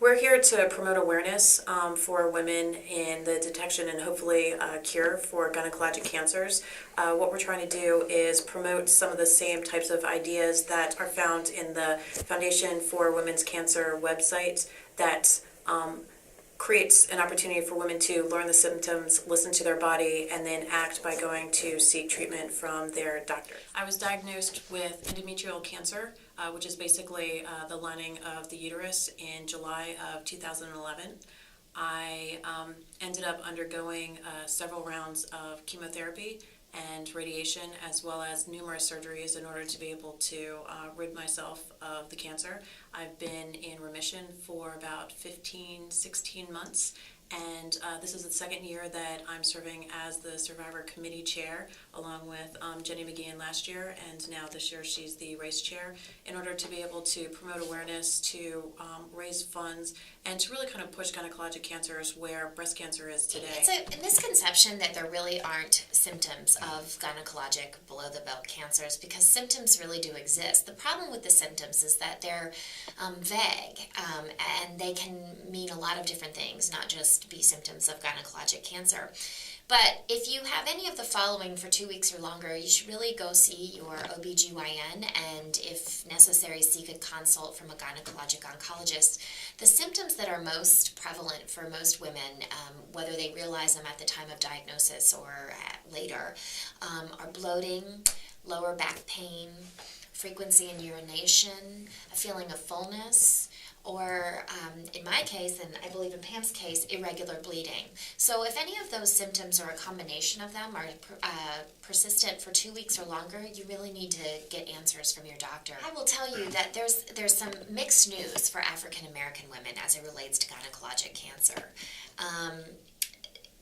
We're here to promote awareness for women in the detection and hopefully cure for gynecologic cancers. What we're trying to do is promote some of the same types of ideas that are found in the Foundation for Women's Cancer website that creates an opportunity for women to learn the symptoms, listen to their body, and then act by going to seek treatment from their doctor. I was diagnosed with endometrial cancer, which is basically the lining of the uterus, in July of 2011. I ended up undergoing several rounds of chemotherapy and radiation, as well as numerous surgeries in order to be able to rid myself of the cancer. I've been in remission for about 15, 16 months, and this is the second year that I'm serving as the Survivor Committee Chair, along with Jenny McGeehan last year, and now this year she's the race chair, in order to be able to promote awareness, to raise funds, and to really kind of push gynecologic cancers where breast cancer is today. It's a misconception that there really aren't symptoms of gynecologic below-the-belt cancers, because symptoms really do exist. The problem with the symptoms is that they're vague, and they can mean a lot of different things, not just be symptoms of gynecologic cancer. But if you have any of the following for 2 weeks or longer, you should really go see your OBGYN and, if necessary, seek a consult from a gynecologic oncologist. The symptoms that are most prevalent for most women, whether they realize them at the time of diagnosis or later, are bloating, lower back pain, frequency in urination, a feeling of fullness, or in my case, and I believe in Pam's case, irregular bleeding. So if any of those symptoms or a combination of them are persistent for 2 weeks or longer, you really need to get answers from your doctor. I will tell you that there's some mixed news for African American women as it relates to gynecologic cancer.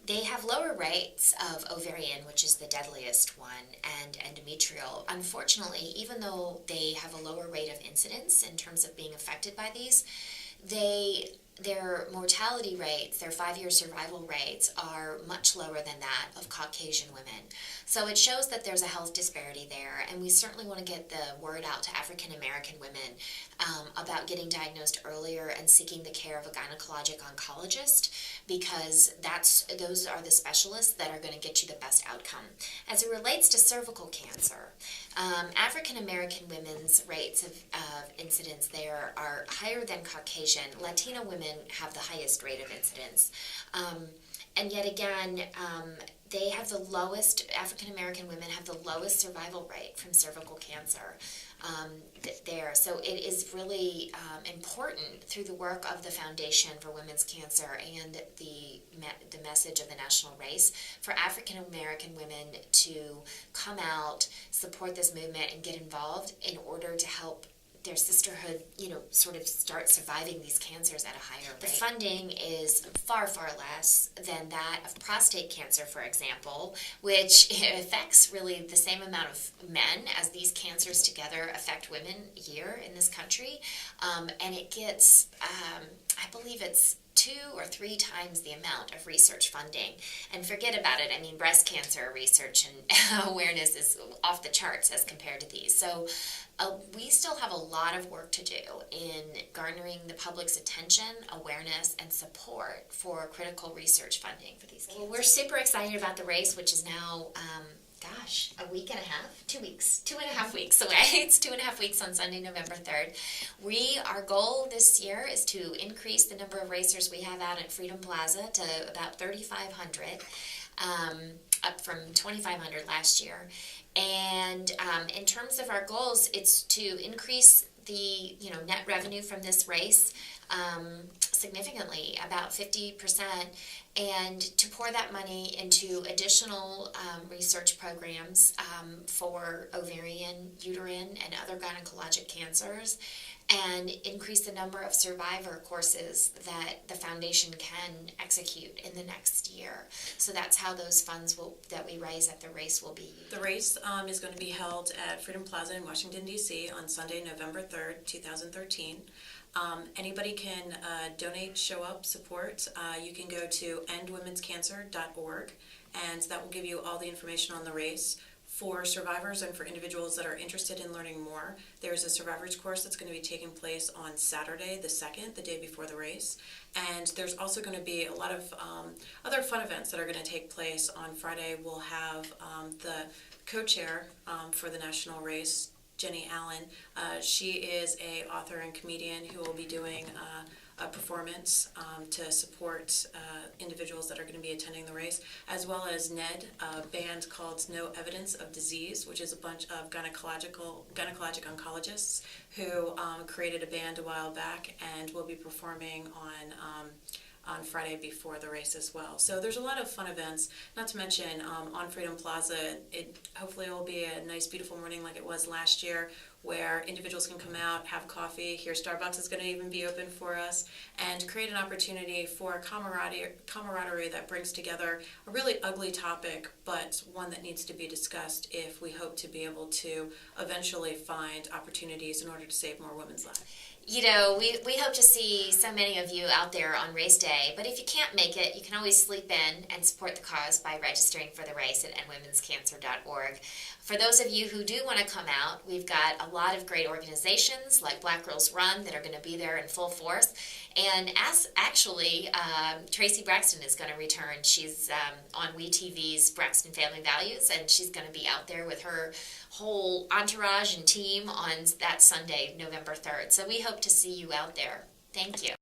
They have lower rates of ovarian, which is the deadliest one, and endometrial. Unfortunately, even though they have a lower rate of incidence in terms of being affected by these, their mortality rates, their 5-year survival rates, are much lower than that of Caucasian women. So it shows that there's a health disparity there, and we certainly want to get the word out to African American women about getting diagnosed earlier and seeking the care of a gynecologic oncologist, because those are the specialists that are going to get you the best outcome. As it relates to cervical cancer, African American women's rates of incidence there are higher than Caucasian. Latina women have the highest rate of incidence. And yet again, they have the lowest, African American women have the lowest survival rate from cervical cancer there. So it is really important, through the work of the Foundation for Women's Cancer and the message of the national race, for African American women to come out, support this movement, and get involved in order to help their sisterhood, sort of start surviving these cancers at a higher rate. The funding is far, far less than that of prostate cancer, for example, which affects really the same amount of men as these cancers together affect women here in this country. And it gets, I believe it's 2 or 3 times the amount of research funding. And forget about it, I mean, breast cancer research and awareness is off the charts as compared to these. So we still have a lot of work to do in garnering the public's attention, awareness, and support for critical research funding for these cancers. Well, we're super excited about the race, which is now a week and a half, 2 weeks, 2.5 weeks away. It's 2.5 weeks on Sunday, November 3rd. Our goal this year is to increase the number of racers we have out at Freedom Plaza to about 3,500, up from 2,500 last year. And in terms of our goals, it's to increase the net revenue from this race significantly, about 50%, and to pour that money into additional research programs for ovarian, uterine, and other gynecologic cancers, and increase the number of survivor courses that the foundation can execute in the next year. So that's how those funds that we raise at the race will be. The race is going to be held at Freedom Plaza in Washington, D.C. on Sunday, November 3rd, 2013. Anybody can donate, show up, support. You can go to endwomenscancer.org, and that will give you all the information on the race. For survivors and for individuals that are interested in learning more, there's a survivors course that's going to be taking place on Saturday the 2nd, the day before the race. And there's also going to be a lot of other fun events that are going to take place. On Friday, we'll have the co-chair for the national race, Jenny Allen. She is an author and comedian who will be doing a performance to support individuals that are going to be attending the race, as well as NED, a band called No Evidence of Disease, which is a bunch of gynecologic oncologists who created a band a while back and will be performing on Friday before the race as well. So there's a lot of fun events, not to mention on Freedom Plaza, it hopefully will be a nice, beautiful morning like it was last year, where individuals can come out, have coffee. Here, Starbucks is going to even be open for us, and create an opportunity for camaraderie that brings together a really ugly topic, but one that needs to be discussed if we hope to be able to eventually find opportunities in order to save more women's lives. You know, we hope to see so many of you out there on race day, but if you can't make it, you can always sleep in and support the cause by registering for the race at endwomenscancer.org. For those of you who do want to come out, we've got a lot of great organizations like Black Girls Run that are going to be there in full force. And actually, Tracy Braxton is going to return. She's on WeTV's Braxton Family Values, and she's going to be out there with her whole entourage and team on that Sunday, November 3rd. So we hope to see you out there. Thank you.